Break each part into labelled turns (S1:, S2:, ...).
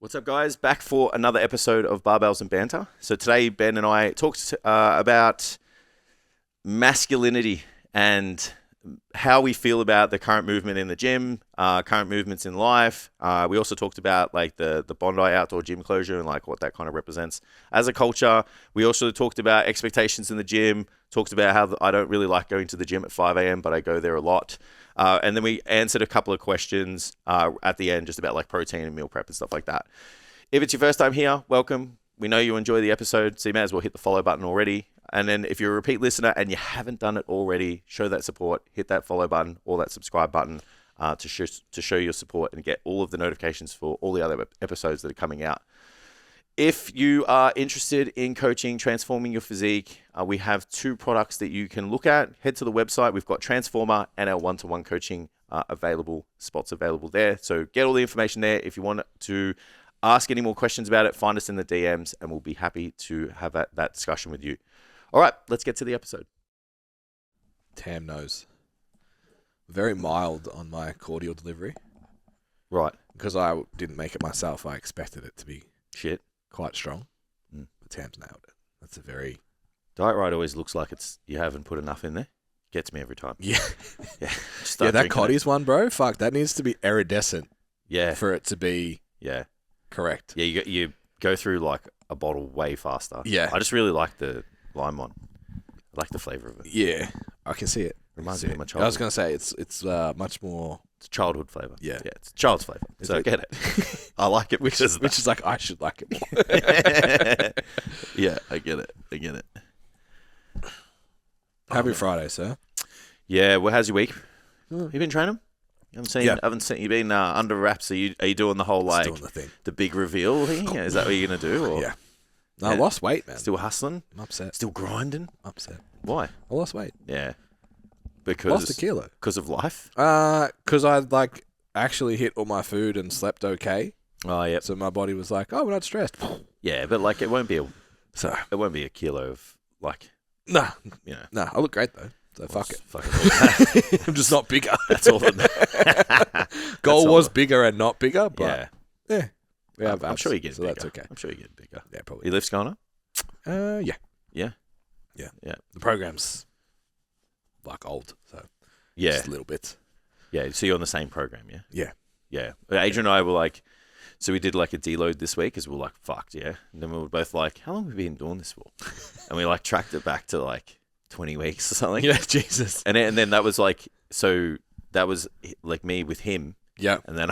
S1: What's up, guys? Back for another episode of Barbells and Banter. So today, Ben and I talked about masculinity and how we feel about the current movement in the gym, current movements in life. We also talked about like the Bondi outdoor gym closure and like what that kind of represents as a culture. We also talked about expectations in the gym, talked about how I don't really like going to the gym at 5 a.m., but I go there a lot. And then we answered a couple of questions at the end just about like protein and meal prep and stuff like that. If it's your first time here, welcome. We know you enjoy the episode, so you may as well hit the follow button already. And then if you're a repeat listener and you haven't done it already, show that support, hit that follow button or that subscribe button to show your support and get all of the notifications for all the other episodes that are coming out. If you are interested in coaching, transforming your physique, we have two products that you can look at. Head to the website. We've got Transformer and our one-to-one coaching spots available there. So get all the information there. If you want to ask any more questions about it, find us in the DMs and we'll be happy to have that discussion with you. All right, let's get to the episode.
S2: Tam knows. Very mild on my cordial delivery.
S1: Right.
S2: Because I didn't make it myself, I expected it to be quite strong. But Tam's nailed it. That's a very...
S1: Diet Right always looks like you haven't put enough in there. Gets me every time.
S2: Yeah.
S1: Yeah,
S2: that Cotty's one, bro. Fuck, that needs to be iridescent.
S1: Yeah.
S2: For it to be correct.
S1: Yeah, you go through like a bottle way faster.
S2: Yeah.
S1: I just really like the lime one. I like the flavour of it.
S2: Yeah, I can see it.
S1: Reminds me of my childhood.
S2: I was going to say, it's much more...
S1: It's childhood flavour.
S2: Yeah.
S1: Yeah, it's child's flavour. So I get it. I like it
S2: which is like, I should like it more.
S1: Yeah, I get it.
S2: Happy Friday, sir.
S1: Yeah, well, how's your week? You been training? I haven't seen you been under wraps. Are you doing the whole like
S2: doing the thing,
S1: the big reveal thing? Is that what you're gonna do? Or?
S2: Yeah. No, I lost weight, man.
S1: Still hustling?
S2: I'm upset.
S1: Still grinding?
S2: I'm upset.
S1: Why?
S2: I lost weight.
S1: Yeah. Because
S2: lost a kilo.
S1: Because of life?
S2: Because I like actually hit all my food and slept okay.
S1: Oh yeah.
S2: So my body was like, oh, we're not stressed.
S1: Yeah, but like it won't be a kilo of like.
S2: Nah.
S1: You know.
S2: Nah. I look great though. So fuck it.
S1: Fucking
S2: I'm just not bigger.
S1: That's all that
S2: Goal was bigger and not bigger, but yeah. We have
S1: I'm sure you get
S2: so
S1: bigger.
S2: That's okay.
S1: I'm sure you get bigger.
S2: Yeah, probably.
S1: Your lift's going up?
S2: Yeah.
S1: Yeah.
S2: The program's like old, so just a little bit.
S1: Yeah, so you're on the same program, yeah?
S2: Yeah.
S1: Yeah. Adrian and I were like, so we did like a deload this week because we were like, fucked, yeah? And then we were both like, how long have we been doing this for? And we like tracked it back to like 20 weeks or something.
S2: Yeah, Jesus.
S1: And then that was like, so that was like me with him.
S2: Yeah.
S1: And then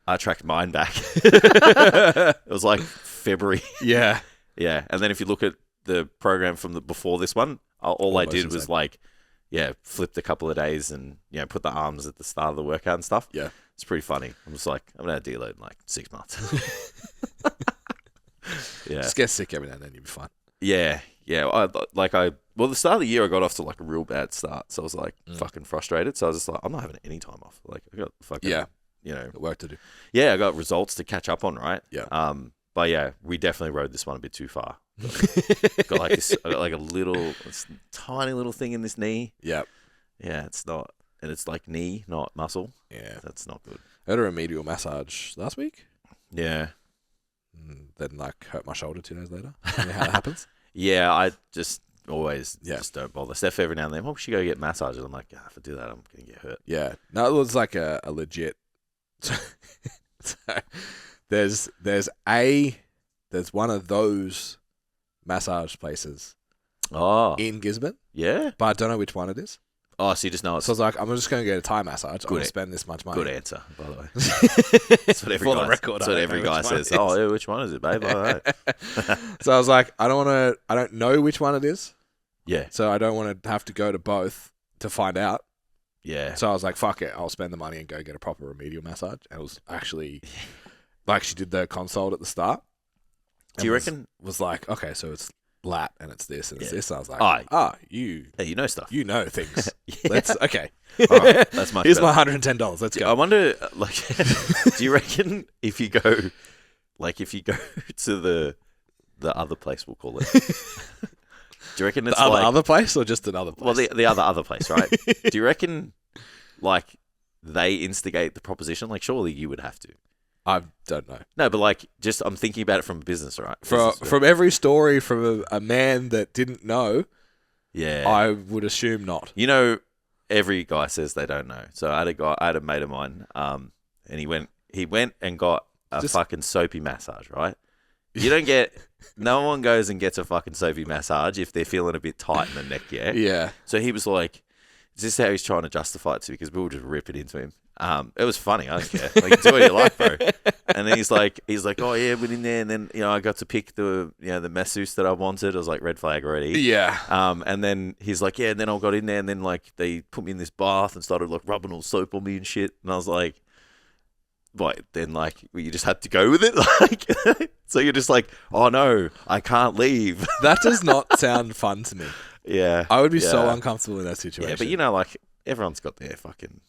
S1: I tracked mine back. It was like February.
S2: Yeah.
S1: Yeah. And then if you look at the program from before this one, all I did was like, flipped a couple of days and, put the arms at the start of the workout and stuff.
S2: Yeah.
S1: It's pretty funny. I'm just like, I'm going to deload in like 6 months. Yeah.
S2: Just get sick every now and then, you'll be fine.
S1: Yeah. Yeah. Well, the start of the year, I got off to like a real bad start. So I was like fucking frustrated. So I was just like, I'm not having any time off. Like, I got fucking,
S2: got work to do.
S1: Yeah. I got results to catch up on, right?
S2: Yeah.
S1: But yeah, we definitely rode this one a bit too far. got like this, I got like this tiny little thing in this knee.
S2: Yeah.
S1: Yeah. It's not, and it's like knee, not muscle.
S2: Yeah.
S1: That's not good.
S2: I had a remedial massage last week.
S1: Yeah.
S2: Then like hurt my shoulder 2 days later. You know how that happens?
S1: Yeah, I just always just don't bother. Steph every now and then, we should go get massages. I'm like, if I do that, I'm going to get hurt.
S2: Yeah. No, it was like a legit. So there's one of those massage places in Gisborne.
S1: Yeah?
S2: But I don't know which one it is.
S1: Oh, so you just know it's...
S2: So I was like, I'm just going to get a Thai massage. I'm going to spend this much money.
S1: Good answer, by the way. That's what every guy says. Oh, yeah, which one is it, babe?
S2: So I was like, I don't know which one it is.
S1: Yeah.
S2: So I don't want to have to go to both to find out.
S1: Yeah.
S2: So I was like, fuck it. I'll spend the money and go get a proper remedial massage. And it was actually, like she did the consult at the start.
S1: Do you reckon?
S2: Was like, okay, so it's lat and it's this and it's this. I was like,
S1: you know stuff.
S2: You know things.
S1: Yeah.
S2: Okay.
S1: All right, that's much
S2: Here's
S1: better.
S2: my $110. Let's go.
S1: I wonder, like, do you reckon if you go to the other place, we'll call it. Do you reckon it's
S2: the other place or just another place?
S1: Well, the other place, right? Do you reckon, like, they instigate the proposition? Like, surely you would have to.
S2: I don't know.
S1: No, but like, just I'm thinking about it from business, right?
S2: From every story from a man that didn't know,
S1: yeah,
S2: I would assume not.
S1: You know, every guy says they don't know. So I had a mate of mine, and he went and got a fucking soapy massage, right? You don't get, no one goes and gets a fucking soapy massage if they're feeling a bit tight in the neck, yeah?
S2: Yeah.
S1: So he was like, is this how he's trying to justify it to? Because we were just ripping into him. It was funny. I don't care. Like, do what you like, bro. And then he's like, oh yeah, went in there, and then I got to pick the the masseuse that I wanted. I was like, red flag already.
S2: Yeah.
S1: And then he's like, yeah, and then I got in there, and then like they put me in this bath and started like rubbing all soap on me and shit. And I was like, what? Then like you just had to go with it, like. So you're just like, oh no, I can't leave.
S2: That does not sound fun to me.
S1: Yeah.
S2: I would be so uncomfortable in that situation.
S1: Yeah, but like everyone's got their fucking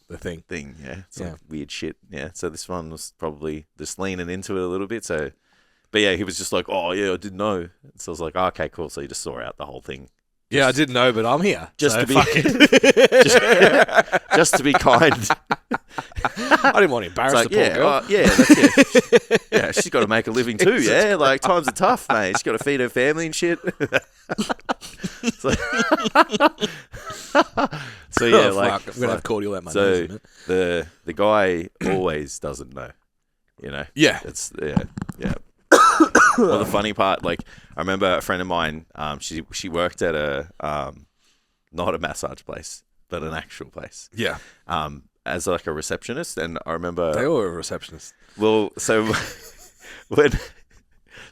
S1: thing. Yeah. It's like weird shit. Yeah. So this one was probably just leaning into it a little bit. So, but yeah, he was just like, oh yeah, I didn't know. So I was like, oh, okay, cool. So you just saw out the whole thing.
S2: Yeah, I didn't know, but I'm here.
S1: Just to be just to be kind.
S2: I didn't want to embarrass the poor girl.
S1: That's it. Yeah, she's got to make a living too. Yeah, like times are tough, mate. She's got to feed her family and shit. So yeah, like
S2: I'm gonna have cordial at my
S1: so
S2: nose, isn't it?
S1: the guy always doesn't know.
S2: Yeah.
S1: It's yeah. Well, the funny part, like, I remember a friend of mine, she worked at a, not a massage place, but an actual place.
S2: Yeah.
S1: As like a receptionist. And I remember...
S2: They were a receptionist.
S1: Well, so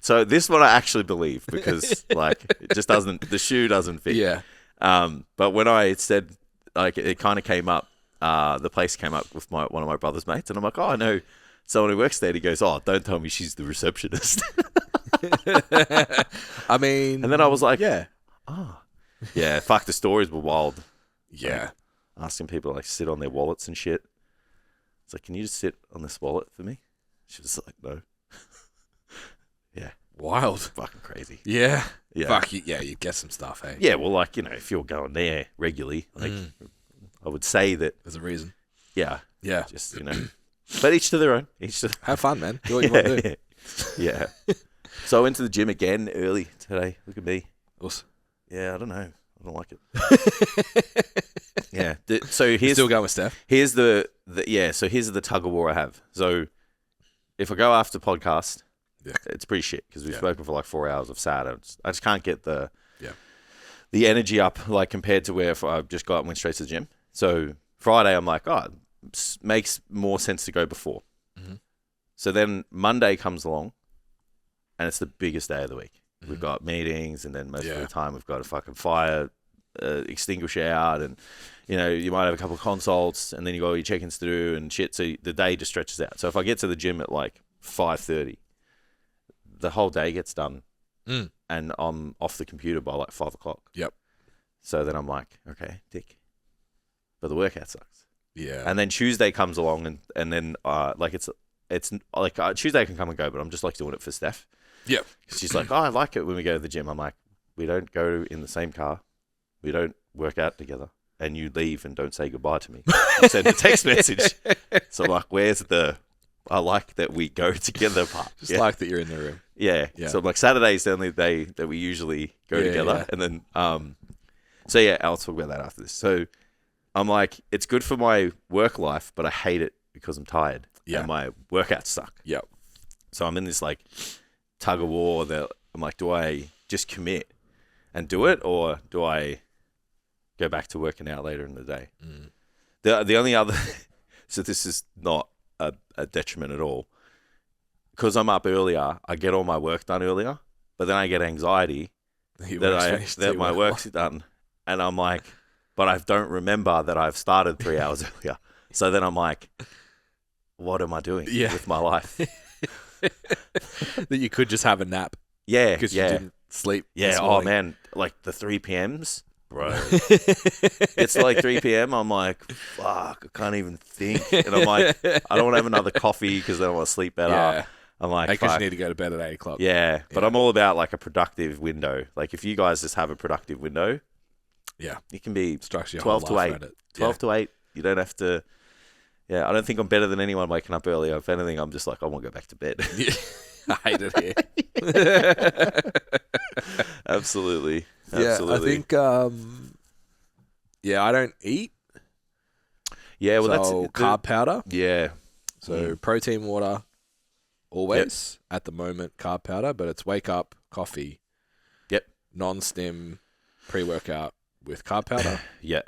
S1: so this one I actually believe because like, it just doesn't, the shoe doesn't fit.
S2: Yeah.
S1: But when I said, like, it kind of came up, the place came up with one of my brother's mates, and I'm like, oh, I know someone who works there. And he goes, oh, don't tell me she's the receptionist.
S2: I mean...
S1: And then I was like...
S2: Yeah.
S1: Oh. Yeah, fuck, the stories were wild.
S2: Yeah.
S1: Like, asking people to, like, sit on their wallets and shit. It's like, can you just sit on this wallet for me? She was like, no. Yeah.
S2: Wild.
S1: Fucking crazy.
S2: Yeah.
S1: Yeah.
S2: Fuck, yeah, you get some stuff, hey?
S1: Yeah, well, like, if you're going there regularly, like, I would say that...
S2: There's a reason.
S1: Yeah.
S2: Yeah.
S1: Just, But each to their own.
S2: Have fun, man. Do what you want to do.
S1: Yeah. So I went to the gym again early today. Look at me.
S2: Awesome.
S1: Yeah, I don't know. I don't like it. Yeah. So here's
S2: still going with Steph.
S1: Here's So here's the tug of war I have. So if I go after podcast, it's pretty shit because we've spoken for like 4 hours of sad. I just can't get the energy up like compared to where if I just got up and went straight to the gym. So Friday I'm like, oh, it makes more sense to go before. Mm-hmm. So then Monday comes along, and it's the biggest day of the week. Mm-hmm. We've got meetings, and then most of the time we've got a fucking fire extinguisher out, and you might have a couple of consults, and then you got all your check-ins to do and shit. So the day just stretches out. So if I get to the gym at like 5:30, the whole day gets done, and I'm off the computer by like 5 o'clock.
S2: Yep.
S1: So then I'm like, okay, dick, but the workout sucks.
S2: Yeah.
S1: And then Tuesday comes along, and then like it's like Tuesday can come and go, but I'm just like doing it for Steph.
S2: Yep.
S1: She's like, oh, I like it when we go to the gym. I'm like, we don't go in the same car. We don't work out together. And you leave and don't say goodbye to me. You send a text message. So I'm like, where's I like that we go together part.
S2: Just like that you're in the room.
S1: Yeah. So I'm like, Saturday's the only day that we usually go together. Yeah. And then, so yeah, I'll talk about that after this. So I'm like, it's good for my work life, but I hate it because I'm tired. Yeah. And my workouts suck.
S2: Yep.
S1: So I'm in this like tug of war that I'm like, do I just commit and do it, or do I go back to working out later in the day? The only other, so this is not a detriment at all. Because I'm up earlier, I get all my work done earlier, but then I get anxiety that my work's done. And I'm like, but I don't remember that I've started 3 hours earlier. So then I'm like, what am I doing with my life?
S2: That you could just have a nap.
S1: Yeah.
S2: Because you didn't sleep.
S1: Yeah. Oh, man. Like the 3 p.m s, bro. It's like 3 p.m. I'm like, fuck, I can't even think. And I'm like, I don't want to have another coffee because then I want to sleep better. Yeah. I'm like,
S2: because you need to go to bed at 8 o'clock.
S1: Yeah. But I'm all about like a productive window. Like if you guys just have a productive window,
S2: yeah,
S1: it can be
S2: structure
S1: 12 to 8. 12 to 8. You don't have to, Yeah, I don't think I'm better than anyone waking up earlier. If anything, I'm just like, I want to go back to bed.
S2: I hate it here.
S1: Absolutely.
S2: Yeah, I think, I don't eat.
S1: Yeah, well,
S2: so
S1: that's
S2: carb powder.
S1: Yeah.
S2: So protein water, always. At the moment, carb powder, but it's wake up, coffee.
S1: Yep.
S2: Non-stim pre-workout with carb powder.
S1: Yeah.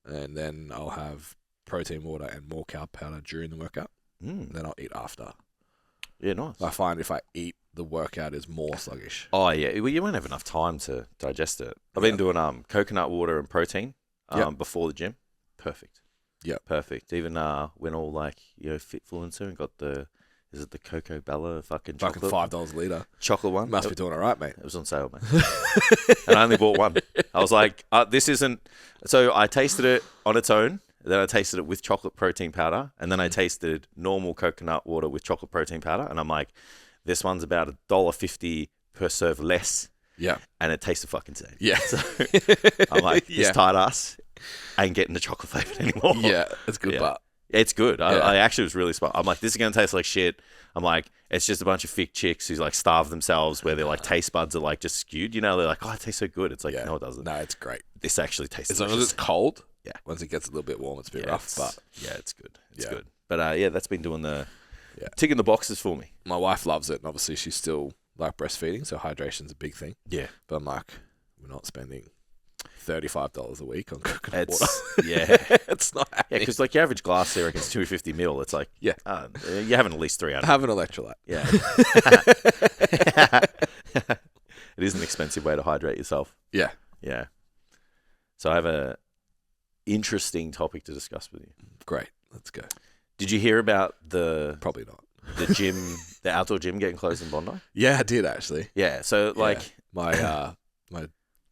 S2: And then I'll have protein water and more carb powder during the workout. Then I'll eat after.
S1: Yeah, nice.
S2: I find if I eat, the workout is more sluggish.
S1: Oh, yeah. Well, you won't have enough time to digest it. I've been doing coconut water and protein before the gym. Perfect.
S2: Yeah.
S1: Perfect. Even when all Fitfluencer and got is it the Cocoa Bella fucking chocolate?
S2: $5 a litre.
S1: Chocolate one.
S2: You must be doing all right, mate.
S1: It was on sale, mate. And I only bought one. I was like, this isn't... So I tasted it on its own. Then I tasted it with chocolate protein powder. And then I tasted normal coconut water with chocolate protein powder. And I'm like, this one's about $1.50 per serve less.
S2: Yeah.
S1: And it tastes the fucking same.
S2: Yeah.
S1: So I'm like, this tight ass ain't getting the chocolate flavour anymore.
S2: Yeah, it's good, but...
S1: It's good. I actually was really smart. I'm like, this is going to taste like shit. I'm like, it's just a bunch of thick chicks who like starve themselves where their like taste buds are like just skewed. You know, they're like, oh, it tastes so good. It's like, no, it doesn't.
S2: No, it's great.
S1: This actually tastes
S2: as long as it's cold.
S1: Yeah.
S2: Once it gets a little bit warm, it's a bit rough. But
S1: yeah, it's good. It's good. But that's been doing ticking the boxes for me.
S2: My wife loves it. And obviously she's still like breastfeeding. So hydration's a big thing.
S1: Yeah.
S2: But I'm like, we're not spending $35 a week on coconut water.
S1: Yeah.
S2: It's not happening.
S1: Yeah, because like your average glass there, it's 250 ml. It's like, you're having at least 300.
S2: Have an electrolyte.
S1: Yeah. It is an expensive way to hydrate yourself.
S2: Yeah.
S1: Yeah. So I have a interesting topic to discuss with you.
S2: Great. Let's go.
S1: Did you hear about
S2: Probably not.
S1: the gym, the outdoor gym getting closed in Bondi?
S2: Yeah, I did actually.
S1: Yeah. So like
S2: my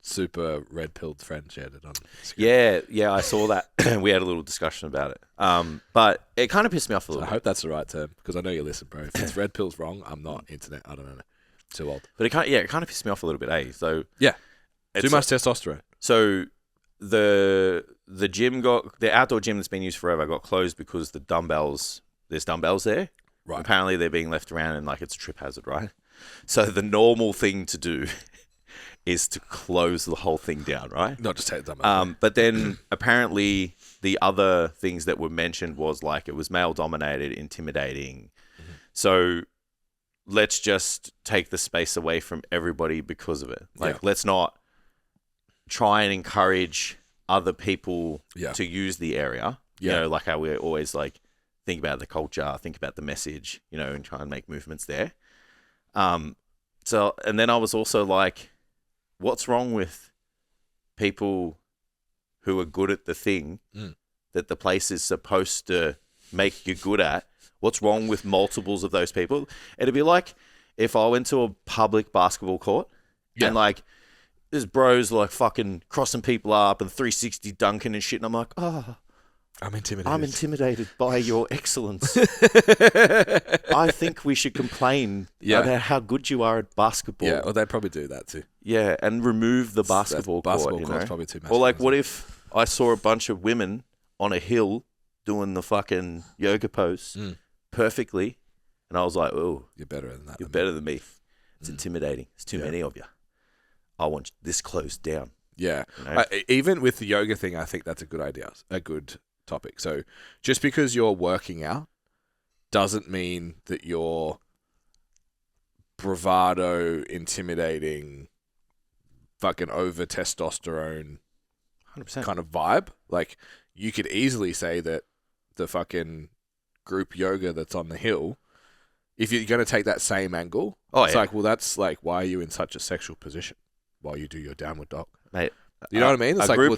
S2: super red-pilled friend shared it on Instagram.
S1: Yeah, I saw that. We had a little discussion about it. But it kind of pissed me off a little bit.
S2: I hope that's the right term, because I know you listen, bro. If it's red pill's wrong, I'm not internet. I don't know. Too old.
S1: But it kind of pissed me off a little bit, eh? So
S2: yeah, too much testosterone.
S1: So the outdoor gym that's been used forever got closed because there's dumbbells there.
S2: Right.
S1: Apparently they're being left around and like it's a trip hazard, right? So the normal thing to do is to close the whole thing down, right?
S2: Not just take the dumbbells.
S1: But then apparently the other things that were mentioned was like it was male dominated, intimidating. Mm-hmm. So let's just take the space away from everybody because of it. Like let's not try and encourage other people to use the area. You know, like how we always like think about the culture, think about the message, you know, and try and make movements there. So, and then I was also like, what's wrong with people who are good at the thing that the place is supposed to make you good at? What's wrong with multiples of those people? It'd be like if I went to a public basketball court and like there's bros like fucking crossing people up and 360 dunking and shit. And I'm like,
S2: I'm
S1: intimidated by your excellence. I think we should complain about how good you are at basketball.
S2: Yeah, well, they'd probably do that too.
S1: Yeah, and remove the basketball court.
S2: Basketball court's probably too much.
S1: Or like, what if I saw a bunch of women on a hill doing the fucking yoga pose perfectly, and I was like, oh,
S2: you're better than that.
S1: You're better than me. It's intimidating. It's too many of you. I want this closed down.
S2: Yeah.
S1: You know?
S2: Even with the yoga thing, I think that's a good idea, a good topic. So just because you're working out doesn't mean that you're bravado, intimidating, fucking over testosterone
S1: 100%.
S2: kind of vibe. Like, you could easily say that the fucking group yoga that's on the hill, if you're going to take that same angle, it's like, well, that's like, why are you in such a sexual position while you do your downward dog?
S1: Mate,
S2: you know what I mean? It's
S1: a
S2: like,
S1: group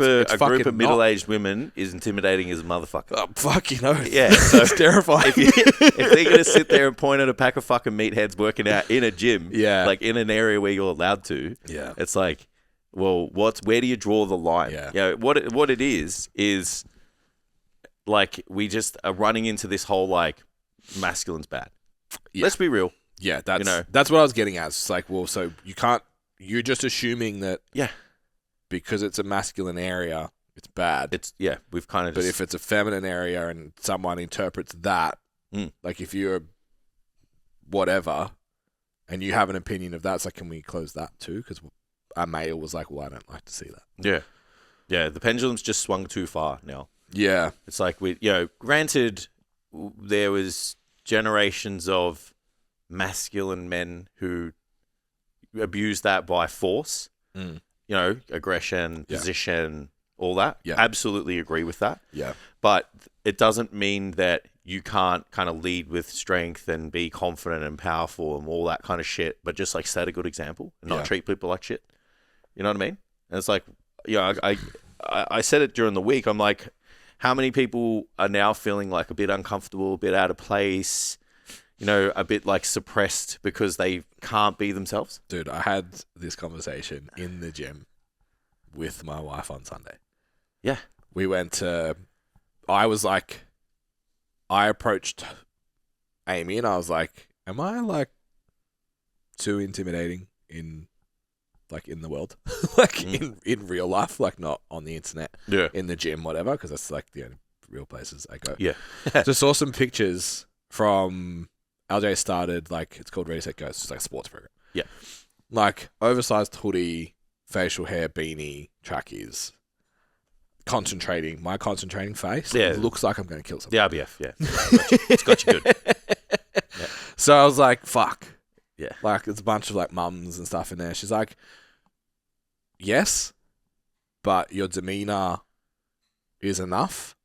S1: of middle-aged
S2: not.
S1: women is intimidating as a motherfucker.
S2: Oh, fuck, you know.
S1: Yeah. So
S2: it's terrifying.
S1: If they're going to sit there and point at a pack of fucking meatheads working out in a gym, like in an area where you're allowed to, it's like, well, where do you draw the line?
S2: Yeah.
S1: You know, what it is like we just are running into this whole like masculine's bad. Yeah. Let's be real.
S2: Yeah, that's what I was getting at. It's like, well, so you're just assuming that because it's a masculine area, it's bad.
S1: We've kind of
S2: But if it's a feminine area and someone interprets that, like if you're whatever and you have an opinion of that, it's like, can we close that too? Because a male was like, well, I don't like to see that.
S1: Yeah. Yeah, the pendulum's just swung too far now.
S2: Yeah.
S1: It's like, granted, there was generations of masculine men who abused that by force, aggression, position, all that. Yeah. Absolutely agree with that.
S2: Yeah.
S1: But it doesn't mean that you can't kind of lead with strength and be confident and powerful and all that kind of shit, but just like set a good example and not treat people like shit. You know what I mean? And it's like, I said it during the week. I'm like, how many people are now feeling like a bit uncomfortable, a bit out of place, a bit like suppressed because they can't be themselves?
S2: Dude, I had this conversation in the gym with my wife on Sunday.
S1: Yeah.
S2: We went to, I approached Amy and I was like, am I like too intimidating in the world? in real life, like not on the internet, in the gym, whatever, because that's like the only real places I go.
S1: Yeah.
S2: Just saw some pictures from LJ started, like, it's called Ready, Set, Go. It's just like a sports program.
S1: Yeah.
S2: Like oversized hoodie, facial hair, beanie, trackies. My concentrating face.
S1: Yeah.
S2: It looks like I'm going to kill someone.
S1: The RBF, yeah. It's got you good.
S2: Yeah. So I was like, fuck.
S1: Yeah.
S2: Like, there's a bunch of like mums and stuff in there. She's like, yes, but your demeanor is enough.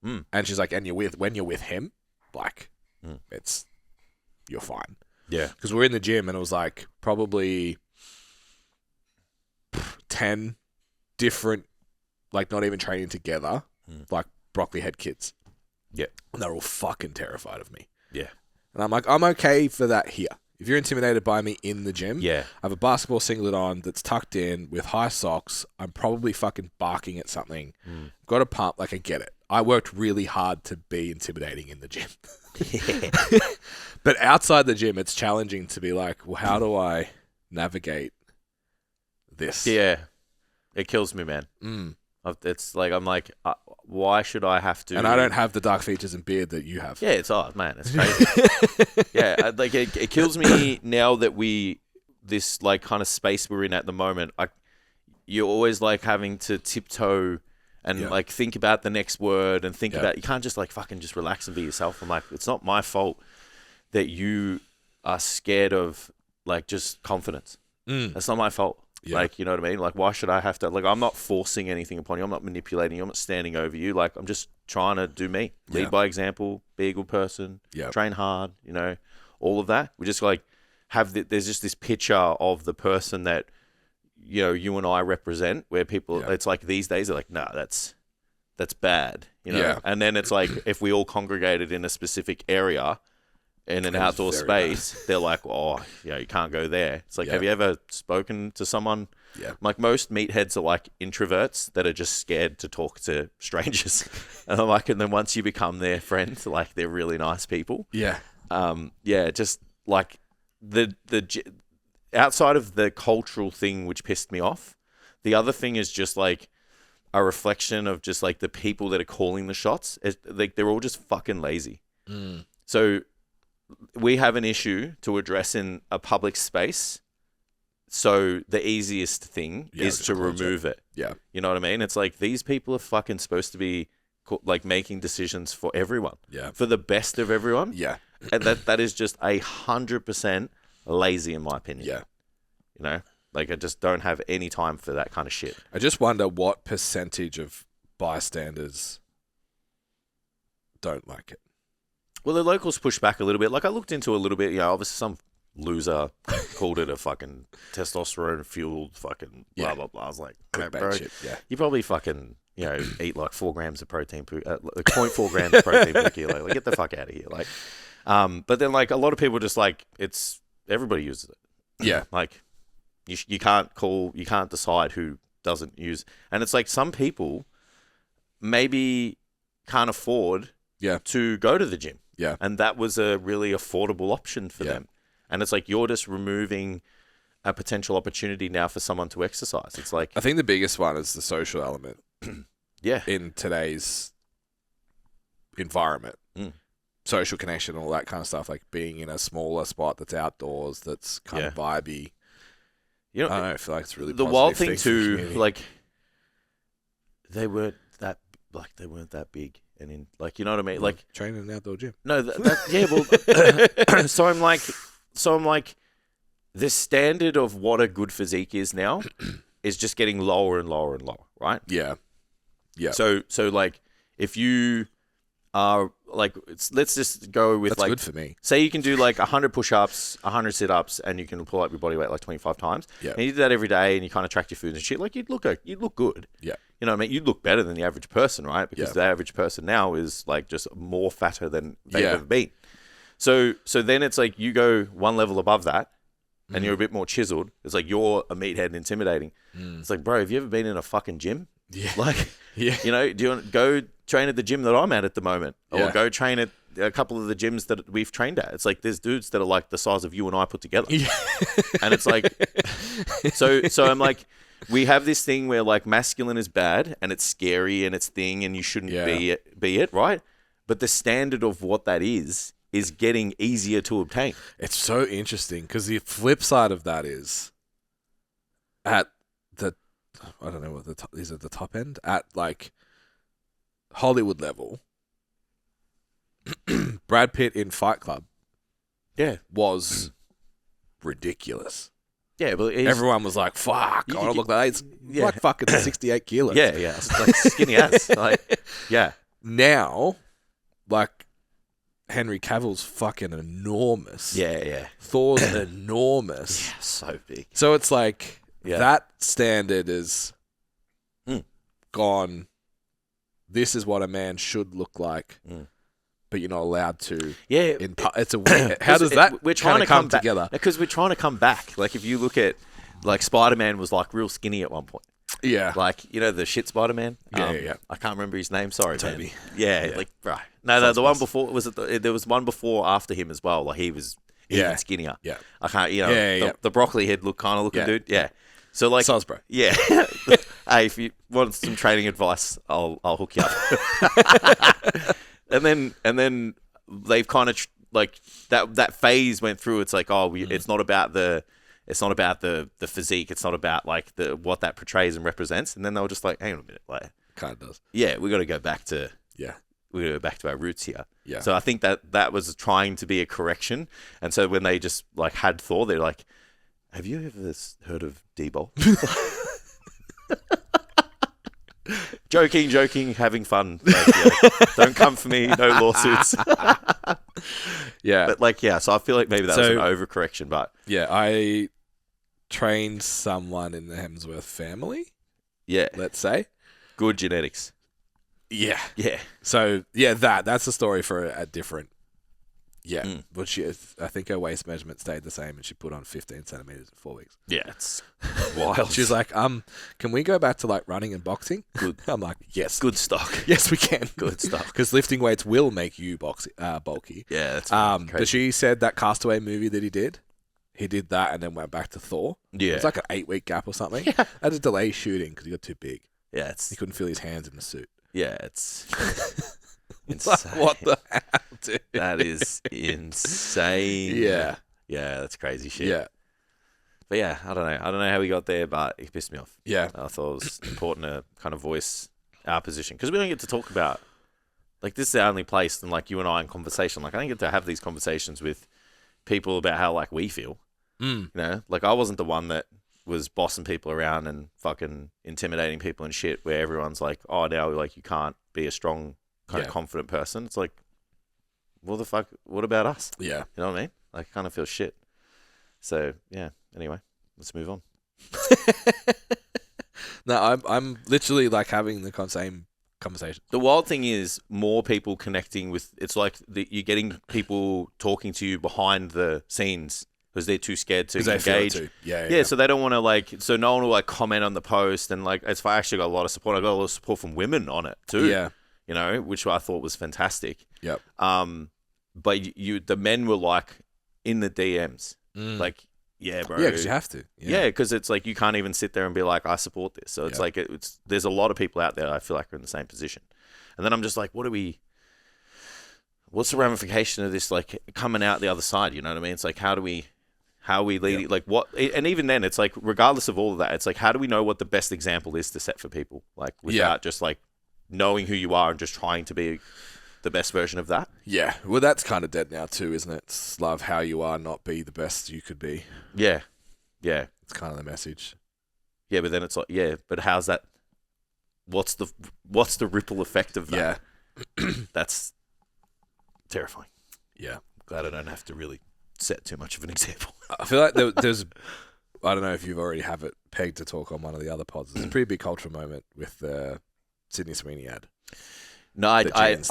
S2: And she's like, and when you're with him, like, you're fine.
S1: Yeah.
S2: Because we're in the gym and it was like probably 10 different, like not even training together, like broccoli head kids.
S1: Yeah.
S2: And they're all fucking terrified of me.
S1: Yeah.
S2: And I'm like, I'm okay for that here. If you're intimidated by me in the gym, I have a basketball singlet on that's tucked in with high socks. I'm probably fucking barking at something. Got a pump. Like, I get it. I worked really hard to be intimidating in the gym. But outside the gym, it's challenging to be like, well, how do I navigate this?
S1: Yeah. It kills me, man. It's like, I'm like, why should I have to?
S2: And I don't have the dark features and beard that you have.
S1: Yeah, it's odd, man. It's crazy. Yeah, like it kills me now that this like kind of space we're in at the moment. You're always like having to tiptoe and like think about the next word and think about, you can't just like fucking just relax and be yourself. I'm like, it's not my fault that you are scared of like just confidence. That's not my fault. Yeah. Like, you know what I mean? Like, why should I have to, like, I'm not forcing anything upon you. I'm not manipulating you. I'm not standing over you. Like, I'm just trying to do me. Lead by example, be a good person, train hard, all of that. We just like there's just this picture of the person that, you and I represent where people, it's like these days they're like, nah, that's bad, And then it's like, if we all congregated in a specific area, in an outdoor space, they're like, oh, you can't go there. It's like, have you ever spoken to someone? Yeah. Like, most meatheads are like introverts that are just scared to talk to strangers. And I'm like, and then once you become their friend, like, they're really nice people.
S2: Yeah.
S1: Just like the outside of the cultural thing, which pissed me off, the other thing is just like a reflection of just like the people that are calling the shots. Like, they're all just fucking lazy. So we have an issue to address in a public space. So the easiest thing is to remove it. Yeah. You know what I mean? It's like, these people are fucking supposed to be like making decisions for everyone. Yeah. For the best of everyone. Yeah. And that is just 100% lazy in my opinion. Yeah. Like, I just don't have any time for that kind of shit.
S2: I just wonder what percentage of bystanders don't like it.
S1: Well, the locals push back a little bit. Like, I looked into a little bit, obviously some loser called it a fucking testosterone-fueled fucking blah, blah, blah. I was like, bro, shit, you probably fucking, eat like 4 grams of protein, 0.4 grams of protein per kilo. Like, get the fuck out of here. Like, but then, like, a lot of people just like, everybody uses it. Yeah. Like, you can't decide who doesn't use. And it's like, some people maybe can't afford to go to the gym. Yeah. And that was a really affordable option for them. And it's like, you're just removing a potential opportunity now for someone to exercise. It's like,
S2: I think the biggest one is the social element.
S1: Yeah.
S2: In today's environment.
S1: Mm.
S2: Social connection, all that kind of stuff, like being in a smaller spot that's outdoors, that's kind of vibey.
S1: You know,
S2: I don't know, I feel like it's really
S1: the
S2: positive
S1: wild thing
S2: for
S1: too,
S2: community.
S1: like they weren't that big, and in like, you know what I mean, like
S2: training in an outdoor gym.
S1: No, well, so I'm like, the standard of what a good physique is now is just getting lower and lower and lower, right?
S2: Yeah.
S1: So like, if you are like, let's just go with,
S2: that's
S1: like,
S2: good for me.
S1: Say you can do like 100 push-ups, 100 sit-ups, and you can pull up your body weight like 25 times.
S2: Yeah.
S1: And you do that every day, and you kind of track your food and shit. Like, you'd look good.
S2: Yeah.
S1: You know what I mean? You'd look better than the average person, right? Because the average person now is like just more fatter than they've ever been. So then it's like you go one level above that, and you're a bit more chiseled. It's like you're a meathead and intimidating. It's like, bro, have you ever been in a fucking gym?
S2: Yeah.
S1: Like, you know, do you want to go train at the gym that I'm at the moment? Or go train at a couple of the gyms that we've trained at? It's like, there's dudes that are like the size of you and I put together. Yeah. And it's like, so I'm like, we have this thing where like masculine is bad and it's scary and it's thing and you shouldn't be it, right? But the standard of what that is getting easier to obtain.
S2: It's so interesting because the flip side of that is at the, I don't know what the top, is at the top end, at like Hollywood level, Brad Pitt in Fight Club was ridiculous.
S1: Yeah, but
S2: everyone was like, fuck, I want to look like that. It's like fucking 68 kilos.
S1: Yeah. It's like skinny ass. Like, yeah.
S2: Now, like, Henry Cavill's fucking enormous.
S1: Yeah.
S2: Thor's enormous.
S1: Yeah, so big.
S2: So it's like, that standard is gone. This is what a man should look like. But you're not allowed to.
S1: Yeah,
S2: it's a weird. How does that?
S1: We're trying to come
S2: together
S1: because we're trying to come back. Like, if you look at, like, Spider-Man was like real skinny at one point.
S2: Yeah,
S1: like, you know, the shit Spider-Man.
S2: Yeah.
S1: I can't remember his name. Sorry,
S2: Toby.
S1: Man. Yeah, like, right. No, the one before there was one before after him as well. Like, he was even skinnier.
S2: Yeah,
S1: I can't. You know, the broccoli head looking dude. Yeah. So like,
S2: Salisbury.
S1: Yeah. Hey, if you want some training advice, I'll hook you up. And then they've kind of like that phase went through. It's like, it's not about the physique. It's not about like what that portrays and represents. And then they were just like, hang on a minute, like,
S2: kind of does.
S1: Yeah, we got to go back to we got to go back to our roots here. Yeah. So I think that was trying to be a correction. And so when they just like had Thor, they're like, have you ever heard of D-Bol? Joking, having fun. Like, don't come for me, no lawsuits.
S2: Yeah.
S1: But like, so I feel like maybe that was an overcorrection, but...
S2: Yeah, I trained someone in the Hemsworth family. Yeah. Let's say.
S1: Good genetics.
S2: Yeah.
S1: Yeah.
S2: So, that's a story for a different... Yeah, but I think her waist measurement stayed the same, and she put on 15 centimeters in 4 weeks.
S1: Yeah, it's wild.
S2: She's like, can we go back to like running and boxing?
S1: Good.
S2: I'm like, yes,
S1: good stock.
S2: Yes, we can.
S1: Good stock.
S2: Because lifting weights will make you bulky.
S1: Yeah, that's crazy.
S2: But she said that Castaway movie that he did that, and then went back to Thor.
S1: Yeah,
S2: it's like an 8-week gap or something.
S1: Yeah,
S2: I had to delay shooting because he got too big.
S1: Yeah,
S2: he couldn't feel his hands in the suit.
S1: Yeah, it's.
S2: Insane. Like, what the hell, dude?
S1: That is insane.
S2: Yeah,
S1: that's crazy shit.
S2: Yeah,
S1: but I don't know how we got there, but it pissed me off.
S2: Yeah,
S1: I thought it was important to kind of voice our position because we don't get to talk about, like, this is the only place, and like you and I in conversation, like I don't get to have these conversations with people about how like we feel. You know, like I wasn't the one that was bossing people around and fucking intimidating people and shit, where everyone's like, oh, now like you can't be a strong kind of confident person. It's like, what the fuck? What about us?
S2: Yeah.
S1: You know what I mean? Like, I kind of feel shit. So, anyway, let's move on.
S2: No, I'm literally like having the same conversation.
S1: The wild thing is more people connecting with, it's like you're getting people talking to you behind the scenes because they're too scared to engage. Yeah, so they don't want to like, so no one will like comment on the post, and like, it's I actually got a lot of support. I got a lot of support from women on it too.
S2: Yeah.
S1: You know, which I thought was fantastic.
S2: Yep.
S1: But the men were like in the DMs, like yeah, bro.
S2: Yeah, because you have to.
S1: Yeah, because it's like you can't even sit there and be like, I support this. So it's like there's a lot of people out there I feel like are in the same position. And then I'm just like, what's the ramification of this, like, coming out the other side? You know what I mean? It's like, how are we leading, like, what? And even then, it's like, regardless of all of that, it's like, how do we know what the best example is to set for people? Like, without just like knowing who you are and just trying to be the best version of that.
S2: Yeah. Well, that's kind of dead now too, isn't it? It's love how you are, not be the best you could be.
S1: Yeah. Yeah.
S2: It's kind of the message.
S1: Yeah, but then it's like, yeah, but how's that? What's the ripple effect of that?
S2: Yeah.
S1: That's terrifying.
S2: Yeah.
S1: Glad I don't have to really set too much of an example.
S2: I feel like there's, I don't know if you've already have it pegged to talk on one of the other pods. There's a pretty big cultural moment with the Sydney Sweeney ad.
S1: No, I didn't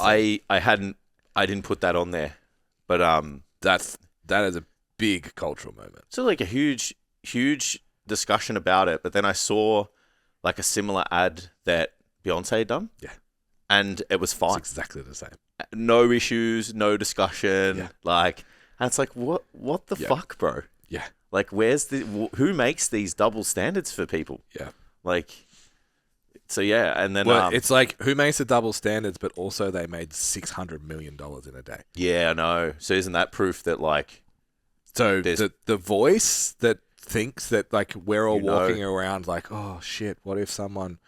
S1: put that on there, but
S2: that is a big cultural moment.
S1: So like a huge discussion about it, but then I saw like a similar ad that Beyonce had done.
S2: Yeah.
S1: And it was fine.
S2: It's exactly the same.
S1: No issues, no discussion.
S2: Yeah.
S1: Like, and it's like, what the fuck, bro?
S2: Yeah.
S1: Like, who makes these double standards for people?
S2: Yeah.
S1: Like, so yeah, and then
S2: it's like, who makes the double standards, but also they made $600 million in a day.
S1: Yeah, I know. So isn't that proof that, like,
S2: so the voice that thinks that, like, we're all walking around like, oh shit, what if someone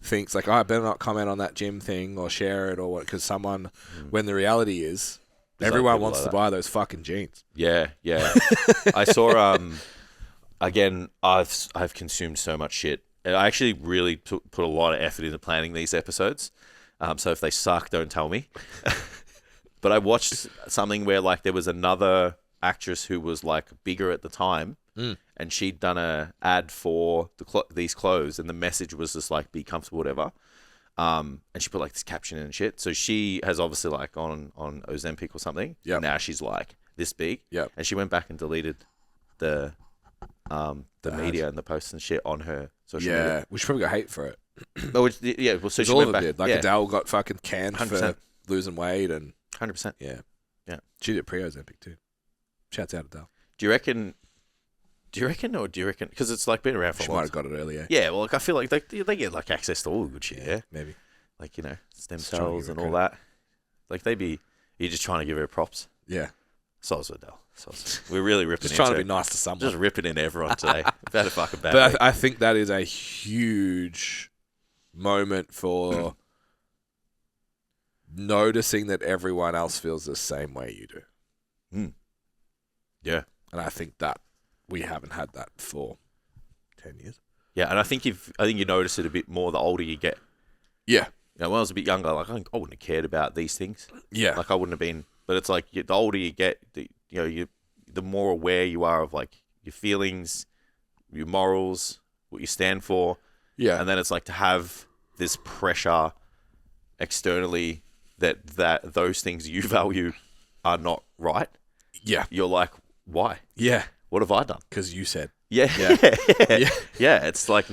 S2: thinks like, oh, I better not comment on that gym thing or share it or what, because someone, when the reality is everyone wants to buy those fucking jeans.
S1: Yeah. I saw again, I've consumed so much shit. I actually really put a lot of effort into planning these episodes. So if they suck, don't tell me. But I watched something where, like, there was another actress who was, like, bigger at the time, and she'd done a ad for these clothes, and the message was just like, be comfortable, whatever. And she put like this caption in and shit. So she has obviously like gone on Ozempic or something. Yeah. Now she's like this big. Yeah. And she went back and deleted the media and the posts and shit on her social media.
S2: Yeah, we should probably got hate for it.
S1: Well, so she
S2: all
S1: went
S2: of
S1: back.
S2: It did. Like Adele got fucking canned
S1: 100%.
S2: for losing weight and
S1: 100%.
S2: Yeah. She did pre-Ozempic too. Shouts out Adele.
S1: Do you reckon? Because it's like been around for a while.
S2: She might have got it earlier.
S1: Yeah, well, like, I feel like they get like access to all the good shit. Yeah,
S2: maybe.
S1: Like, stem cells and all that. Like you're just trying to give her props.
S2: Yeah.
S1: Soz Adele. We're really ripping.
S2: Just trying to be nice to someone.
S1: Just ripping in everyone today. About a fucking bad.
S2: But I think that is a huge moment for noticing that everyone else feels the same way you do.
S1: Yeah.
S2: And I think that we haven't had that for 10 years.
S1: Yeah, and I think you notice it a bit more the older you get.
S2: Yeah.
S1: When I was a bit younger, like, I wouldn't have cared about these things.
S2: Yeah.
S1: Like, I wouldn't have been. But it's like the older you get, the more aware you are of, like, your feelings, your morals, what you stand for.
S2: Yeah.
S1: And then it's like to have this pressure externally that those things you value are not right.
S2: Yeah.
S1: You're like, why?
S2: Yeah.
S1: What have I done?
S2: Because you said.
S1: Yeah.
S2: Yeah.
S1: Yeah. It's like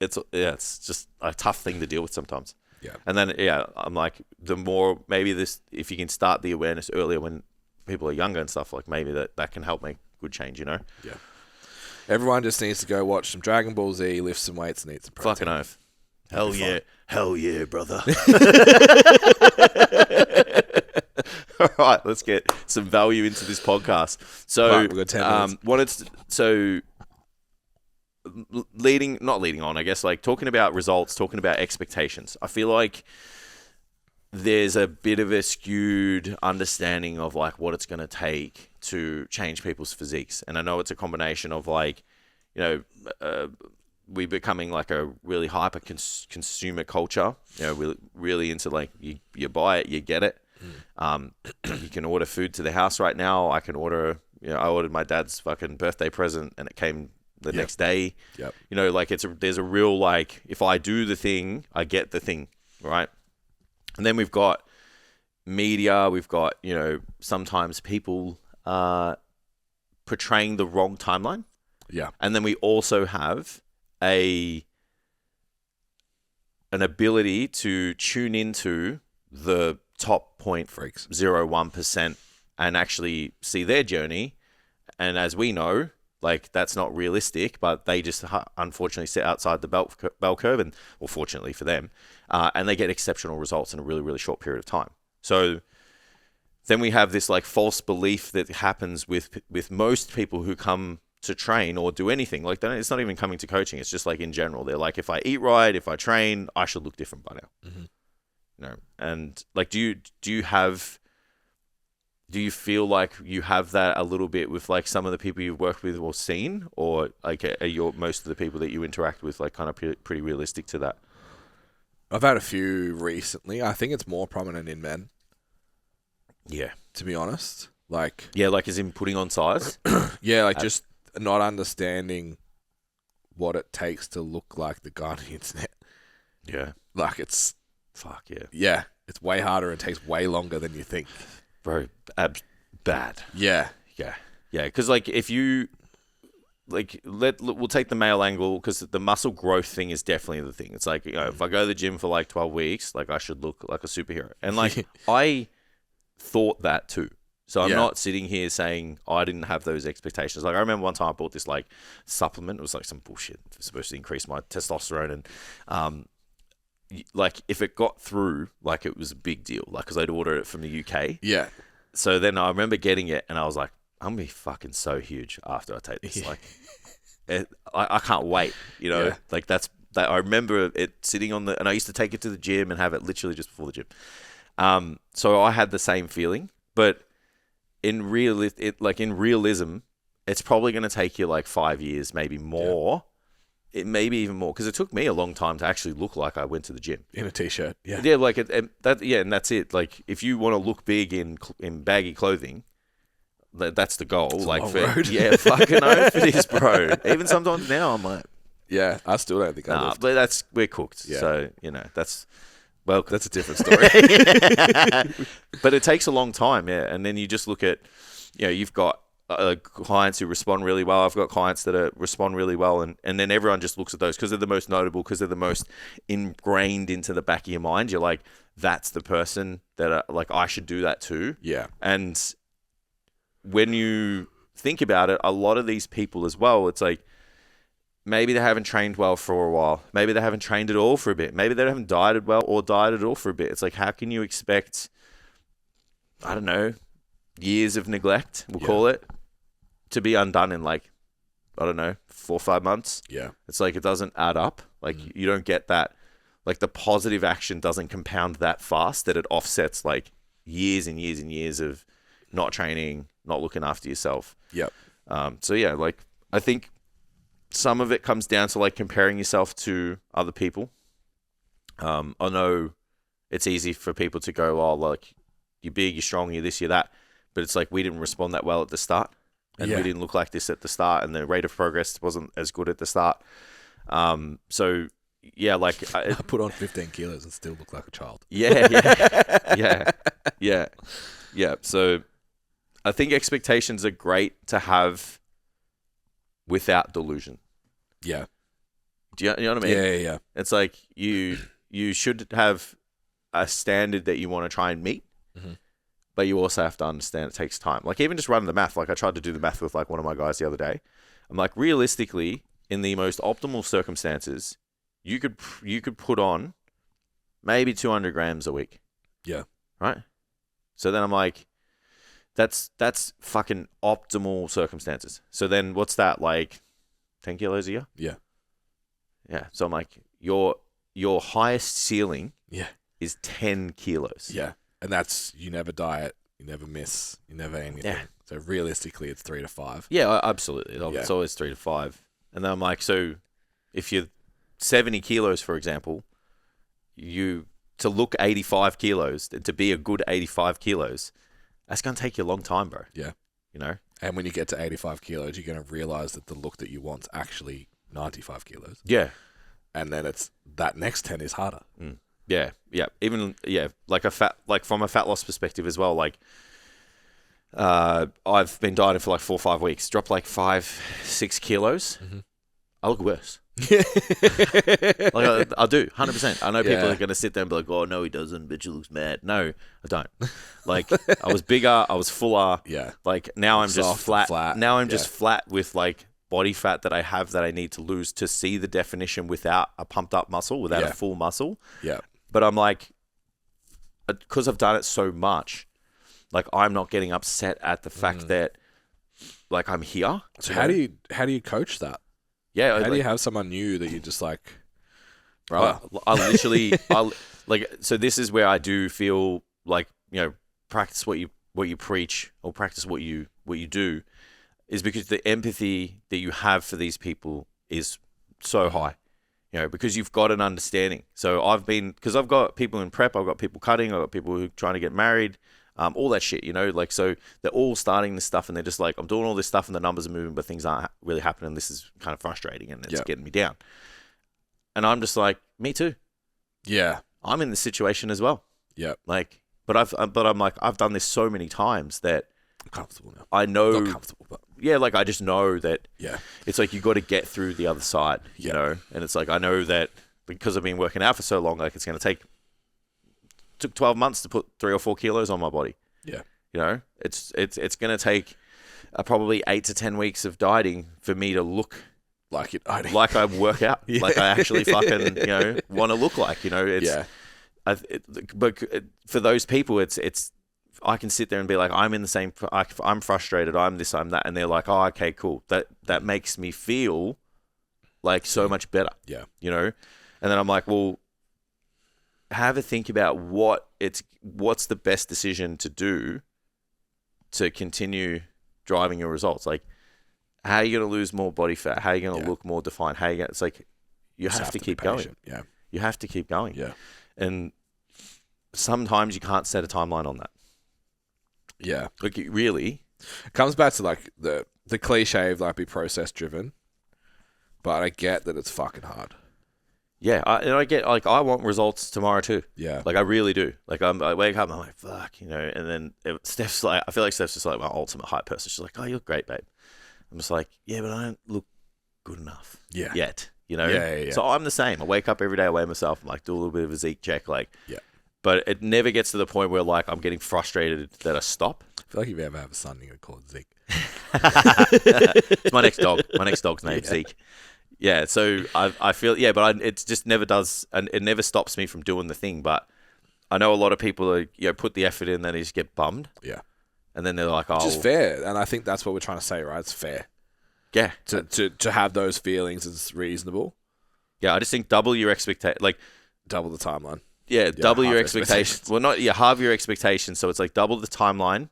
S1: it's just a tough thing to deal with sometimes.
S2: Yeah.
S1: And then, I'm like, the more, maybe if you can start the awareness earlier when people are younger and stuff, like, maybe that can help make good change,
S2: Yeah. Everyone just needs to go watch some Dragon Ball Z, lift some weights, and eat some protein.
S1: Fucking oath. Hell yeah. Hell yeah, brother. All right, let's get some value into this podcast. So,
S2: right, we've got 10 minutes.
S1: Not leading on, I guess, like, talking about results, talking about expectations. I feel like there's a bit of a skewed understanding of, like, what it's going to take to change people's physiques. And I know it's a combination of, like, we becoming like a really hyper consumer culture. We're really into, like, you buy it, you get it. You can order food to the house right now. I can order, I ordered my dad's fucking birthday present and it came the next day.
S2: Yep.
S1: Like, there's a real, like, if I do the thing, I get the thing, right? And then we've got media, we've got, sometimes people portraying the wrong timeline.
S2: Yeah.
S1: And then we also have an ability to tune into the top
S2: freaks
S1: 0.01% and actually see their journey. And as we know, Like, that's not realistic, but they just unfortunately sit outside the bell curve, and, well, fortunately for them, and they get exceptional results in a really, really short period of time. So then we have this like false belief that happens with most people who come to train or do anything. Like, it's not even coming to coaching. It's just like in general. They're like, if I eat right, if I train, I should look different by now.
S2: Mm-hmm.
S1: You know, and like, do you feel like you have that a little bit with like some of the people you've worked with or seen, or like are most of the people that you interact with like kind of pretty realistic to that?
S2: I've had a few recently. I think it's more prominent in men.
S1: Yeah.
S2: To be honest. Like...
S1: Yeah, like as in putting on size?
S2: Yeah, like just not understanding what it takes to look like the guy on the internet.
S1: Yeah.
S2: Like it's...
S1: Fuck, yeah.
S2: Yeah. It's way harder and takes way longer than you think.
S1: Bro, bad.
S2: Yeah.
S1: Yeah. Yeah, because like if you... Like, we'll take the male angle, because the muscle growth thing is definitely the thing. It's like, you know, if I go to the gym for like 12 weeks, like I should look like a superhero. And like, I thought that too. So I'm not sitting here saying I didn't have those expectations. Like, I remember one time I bought this like supplement. It was like some bullshit. It was supposed to increase my testosterone. And like if it got through, like it was a big deal. Like, because I'd ordered it from the UK.
S2: Yeah.
S1: So then I remember getting it and I was like, I'm going to be fucking so huge after I take this. Like, I can't wait, you know?
S2: Yeah.
S1: Like, that. I remember it sitting on and I used to take it to the gym and have it literally just before the gym. So I had the same feeling, but in realism, it's probably going to take you like 5 years, maybe more. Yeah. It maybe even more, because it took me a long time to actually look like I went to the gym
S2: in a t-shirt. Yeah.
S1: Yeah. Like and that's it. Like, if you want to look big in baggy clothing, that's the goal.
S2: It's
S1: like,
S2: a long road.
S1: Yeah, fucking oath it is, bro. Even sometimes now I'm like,
S2: yeah, I still don't think I lift.
S1: But we're cooked. Yeah. So, you know, that's
S2: a different story.
S1: But it takes a long time, yeah. And then you just look at, you know, you've got clients who respond really well. I've got clients that respond really well, and then everyone just looks at those because they're the most notable, because they're the most ingrained into the back of your mind. You're like, that's the person that like I should do that too.
S2: Yeah.
S1: And when you think about it, a lot of these people as well, it's like maybe they haven't trained well for a while. Maybe they haven't trained at all for a bit. Maybe they haven't dieted well or dieted at all for a bit. It's like, how can you expect, I don't know, years of neglect, we'll call it, to be undone in like, I don't know, 4 or 5 months?
S2: Yeah.
S1: It's like, it doesn't add up. Like, you don't get that. Like, the positive action doesn't compound that fast that it offsets like years and years and years of not training, not looking after yourself.
S2: Yep.
S1: So yeah, like, I think some of it comes down to like comparing yourself to other people. I know it's easy for people to go, oh, like, you're big, you're strong, you're this, you're that. But it's like, we didn't respond that well at the start. And we didn't look like this at the start. And the rate of progress wasn't as good at the start. So yeah, like
S2: I put on 15 kilos and still look like a child.
S1: Yeah. So I think expectations are great to have without delusion.
S2: Yeah.
S1: Do you know what I mean?
S2: Yeah.
S1: It's like you should have a standard that you want to try and meet, but you also have to understand it takes time. Like, even just running the math, like I tried to do the math with like one of my guys the other day. I'm like, realistically, in the most optimal circumstances, you could put on maybe 200 grams a week.
S2: Yeah.
S1: Right? So then I'm like, that's fucking optimal circumstances. So then what's that, like 10 kilos a year?
S2: Yeah.
S1: Yeah. So I'm like, your highest ceiling is 10 kilos.
S2: Yeah. And that's, you never diet, you never miss, you never anything.
S1: Yeah.
S2: So realistically, it's 3 to 5.
S1: Yeah, absolutely. It's always 3 to 5. And then I'm like, so if you're 70 kilos, for example, to look 85 kilos, to be a good 85 kilos, that's going to take you a long time, bro.
S2: Yeah.
S1: You know?
S2: And when you get to 85 kilos, you're going to realize that the look that you want is actually 95 kilos.
S1: Yeah.
S2: And then it's that next 10 is harder.
S1: Mm. Yeah. Even, like from a fat loss perspective as well, like, I've been dieting for like 4 or 5 weeks, dropped like 5-6 kilos. Mm-hmm. I look worse. Like I do, 100%. I know people are going to sit there and be like, oh, no, he doesn't, bitch, he looks mad. No, I don't. Like, I was bigger, I was fuller.
S2: Yeah.
S1: Like, now I'm just flat. Now I'm just flat with like body fat that I have that I need to lose to see the definition without a pumped up muscle, without a full muscle.
S2: Yeah.
S1: But I'm like, because I've done it so much, like I'm not getting upset at the fact that like I'm here.
S2: So how do you coach that?
S1: Yeah.
S2: How do you have someone new that you just like, brother?
S1: I literally, so this is where I do feel like, practice what you preach or practice what you do, is because the empathy that you have for these people is so high, because you've got an understanding. So because I've got people in prep, I've got people cutting, I've got people who are trying to get married, all that shit, so they're all starting this stuff and they're just like, I'm doing all this stuff and the numbers are moving, but things aren't really happening. This is kind of frustrating and it's getting me down. And I'm just like, me too. Yeah. I'm in this situation as well. Yeah. But I'm like, I've done this so many times that
S2: I'm comfortable now.
S1: I know.
S2: Not comfortable, but
S1: I just know that. Yeah. It's like you got to get through the other side, and it's like I know that because I've been working out for so long, like it's going to took 12 months to put 3 or 4 kilos on my body. Yeah. It's going to take probably 8 to 10 weeks of dieting for me to look like I work out, like I actually fucking want to look like. But for those people, it's I can sit there and be like, I'm in the same. I'm frustrated. I'm this. I'm that, and they're like, oh, okay, cool. That makes me feel like so much better. Yeah, And then I'm like, well, have a think about what's the best decision to do to continue driving your results. Like, how are you going to lose more body fat? How are you going to look more defined? It's like you have to keep going. Yeah, you have to keep going. Yeah, and sometimes you can't set a timeline on that. Yeah, like it really
S2: comes back to like the cliche of like be process driven, but I get that it's fucking hard.
S1: Yeah, I get like I want results tomorrow too. Yeah, like I really do. Like I wake up and I'm like fuck, and then Steph's like, I feel like Steph's just like my ultimate hype person. She's like, oh, you look great, babe. I'm just like, yeah, but I don't look good enough. Yeah, yet. Yeah. So I'm the same. I wake up every day, I weigh myself, I'm like, do a little bit of a Zeke check, like. Yeah. But it never gets to the point where like I'm getting frustrated that I stop.
S2: I feel like if you ever have a son, you're gonna call it Zeke.
S1: It's my next dog. My next dog's named Zeke. Yeah. So I feel but it just never does, and it never stops me from doing the thing. But I know a lot of people are put the effort in, then they just get bummed. Yeah. And then they're like, oh,
S2: just fair. And I think that's what we're trying to say, right? It's fair.
S1: Yeah.
S2: To have those feelings is reasonable.
S1: Yeah. I just think double your expectation, like
S2: double the timeline.
S1: Yeah, double your expectations. Well, not halve your expectations. So it's like double the timeline,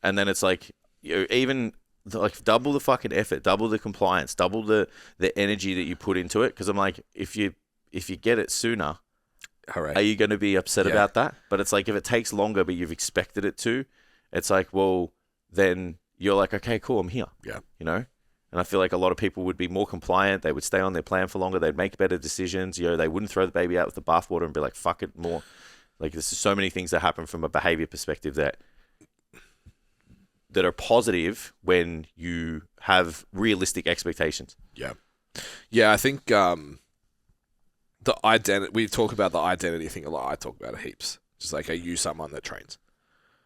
S1: and then it's like even like double the fucking effort, double the compliance, double the energy that you put into it. Because I'm like, if you get it sooner, hooray, are you going to be upset about that? But it's like if it takes longer, but you've expected it to, it's like, well, then you're like, okay, cool, I'm here. Yeah, And I feel like a lot of people would be more compliant. They would stay on their plan for longer. They'd make better decisions. They wouldn't throw the baby out with the bathwater and be like, fuck it more. Like, there's so many things that happen from a behavior perspective that are positive when you have realistic expectations. Yeah.
S2: Yeah, I think the identity, we talk about the identity thing a lot. I talk about it heaps. Just like, are you someone that trains?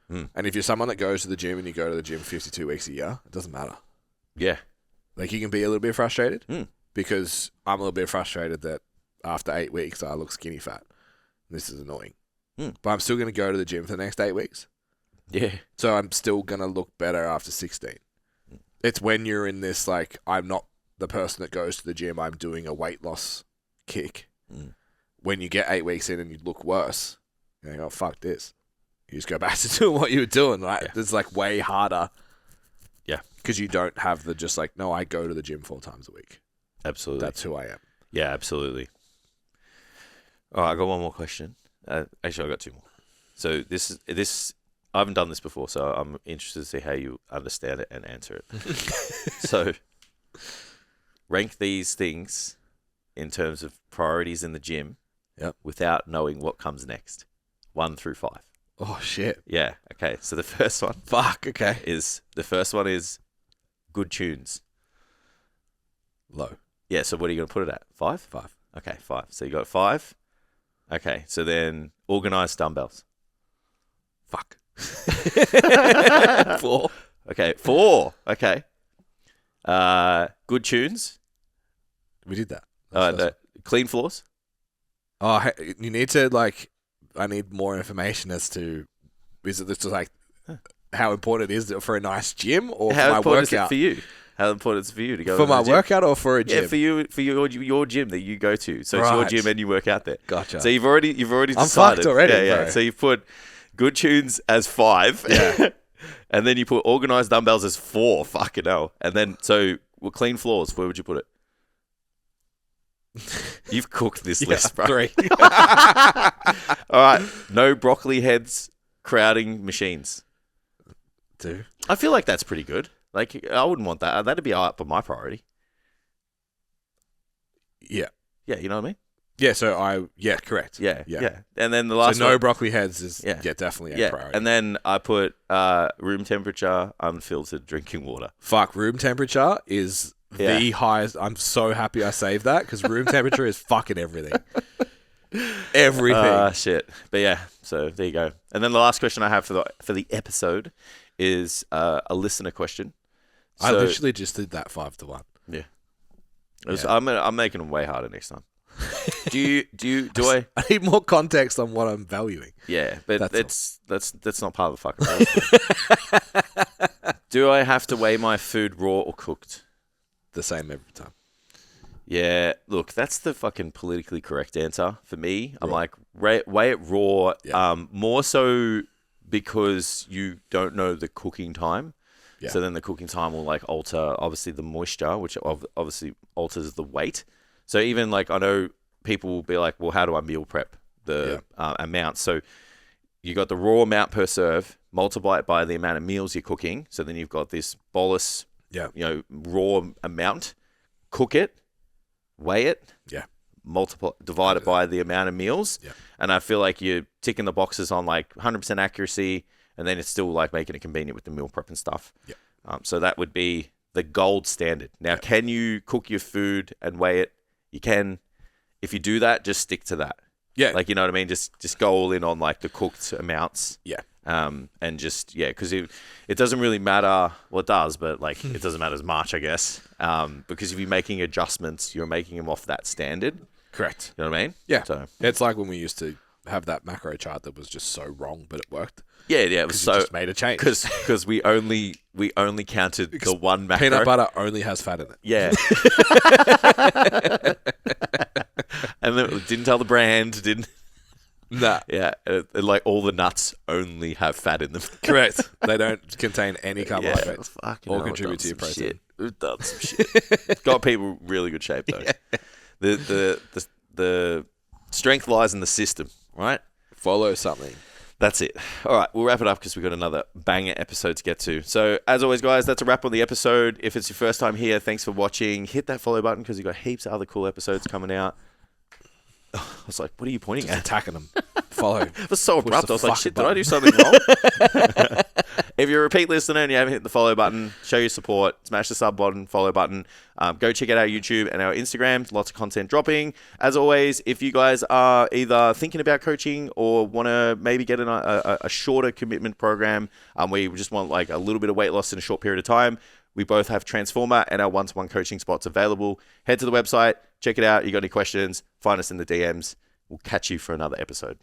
S2: And if you're someone that goes to the gym and you go to the gym 52 weeks a year, it doesn't matter. Yeah. Like, you can be a little bit frustrated because I'm a little bit frustrated that after 8 weeks, I look skinny fat. This is annoying. But I'm still going to go to the gym for the next 8 weeks. Yeah. So I'm still going to look better after 16. It's when you're in this, like, I'm not the person that goes to the gym, I'm doing a weight loss kick. When you get 8 weeks in and you look worse, you're like, oh, fuck this. You just go back to doing what you were doing, right? Yeah. It's like way harder. Yeah. Because you don't have the just like, no, I go to the gym 4 times a week. Absolutely. That's who I am.
S1: Yeah, absolutely. All right, I got one more question. Actually, I got 2 more. So this I haven't done this before, so I'm interested to see how you understand it and answer it. So rank these things in terms of priorities in the gym without knowing what comes next. 1 through 5.
S2: Oh, shit.
S1: Yeah. Okay. So the first one.
S2: Fuck. Okay.
S1: The first one is good tunes.
S2: Low.
S1: Yeah. So what are you going to put it at? 5?
S2: 5.
S1: Okay. 5. So you got 5. Okay. So then organized dumbbells.
S2: Fuck.
S1: 4. Okay. 4. Okay. Good tunes.
S2: We did that.
S1: Clean floors.
S2: Oh, hey, you need to I need more information as to is it just like how important it is for a nice gym or
S1: how
S2: for my
S1: important
S2: workout?
S1: Is it for you? How important is it for you to go
S2: for my
S1: gym?
S2: workout or for a gym?
S1: Yeah, for your gym that you go to. So it's your gym and you work out there.
S2: Gotcha.
S1: So you've already decided.
S2: I'm fucked already.
S1: Yeah.
S2: Bro.
S1: So you put good tunes as 5.
S2: Yeah.
S1: And then you put organized dumbbells as 4. Fucking hell. And then clean floors. Where would you put it? You've cooked this list, bro.
S2: 3.
S1: All right. No broccoli heads crowding machines.
S2: 2.
S1: I feel like that's pretty good. Like, I wouldn't want that. That'd be up on my priority.
S2: Yeah.
S1: Yeah, you know what I mean?
S2: Yeah, so correct.
S1: Yeah. And then the last
S2: no broccoli heads is definitely a priority.
S1: And then I put room temperature, unfiltered drinking water.
S2: Fuck, room temperature is the highest. I'm so happy I saved that because room temperature is fucking everything. Everything.
S1: Shit. But yeah, so there you go. And then the last question I have for the episode is a listener question.
S2: I literally just did that 5-1.
S1: Yeah. I'm making them way harder next time. I
S2: need more context on what I'm valuing.
S1: Yeah, but that's not part of the fucking role. Do I have to weigh my food raw or cooked?
S2: The same every time.
S1: Yeah, look, that's the fucking politically correct answer for me. Raw. I'm like, weigh it raw, more so because you don't know the cooking time. Yeah. So then the cooking time will like alter, obviously, the moisture, which obviously alters the weight. So even like, I know people will be like, well, how do I meal prep the amount? So you got the raw amount per serve, multiply it by the amount of meals you're cooking. So then you've got this bolus, raw amount, cook it, weigh it, divide it by the amount of meals. Yeah. And I feel like you're ticking the boxes on like 100% accuracy, and then it's still like making it convenient with the meal prep and stuff. Yeah. So that would be the gold standard. Now, can you cook your food and weigh it? You can. If you do that, just stick to that. Yeah. Like, you know what I mean? Just go all in on like the cooked amounts. Yeah. And just, because it doesn't really matter. Well, it does, but like it doesn't matter as much, I guess. Because if you're making adjustments, you're making them off that standard.
S2: Correct.
S1: You know what I mean?
S2: Yeah. So it's like when we used to have that macro chart that was just so wrong, but it worked.
S1: Yeah, it was so
S2: just made a change
S1: because we only counted the one macro.
S2: Peanut butter only has fat in it.
S1: Yeah, and then didn't tell the brand. Didn't.
S2: Nah.
S1: Yeah, like all the nuts only have fat in them.
S2: Correct. They don't contain any carbohydrates or contribute to your protein.
S1: Shit. We've done some shit. Got people really good shape though. Yeah. The strength lies in the system, right?
S2: Follow something.
S1: That's it. All right, we'll wrap it up because we've got another banger episode to get to. So, as always, guys, that's a wrap on the episode. If it's your first time here, thanks for watching. Hit that follow button because we've got heaps of other cool episodes coming out. I was like, what are you pointing at?
S2: Attacking them. Follow.
S1: It was so abrupt. I was like, shit, did I do something wrong? If you're a repeat listener and you haven't hit the follow button, show your support. Smash the sub button, follow button. Go check out our YouTube and our Instagram. Lots of content dropping. As always, if you guys are either thinking about coaching or want to maybe get a shorter commitment program where you just want like a little bit of weight loss in a short period of time, we both have Transformer and our one-to-one coaching spots available. Head to the website, check it out. You got any questions, find us in the DMs. We'll catch you for another episode.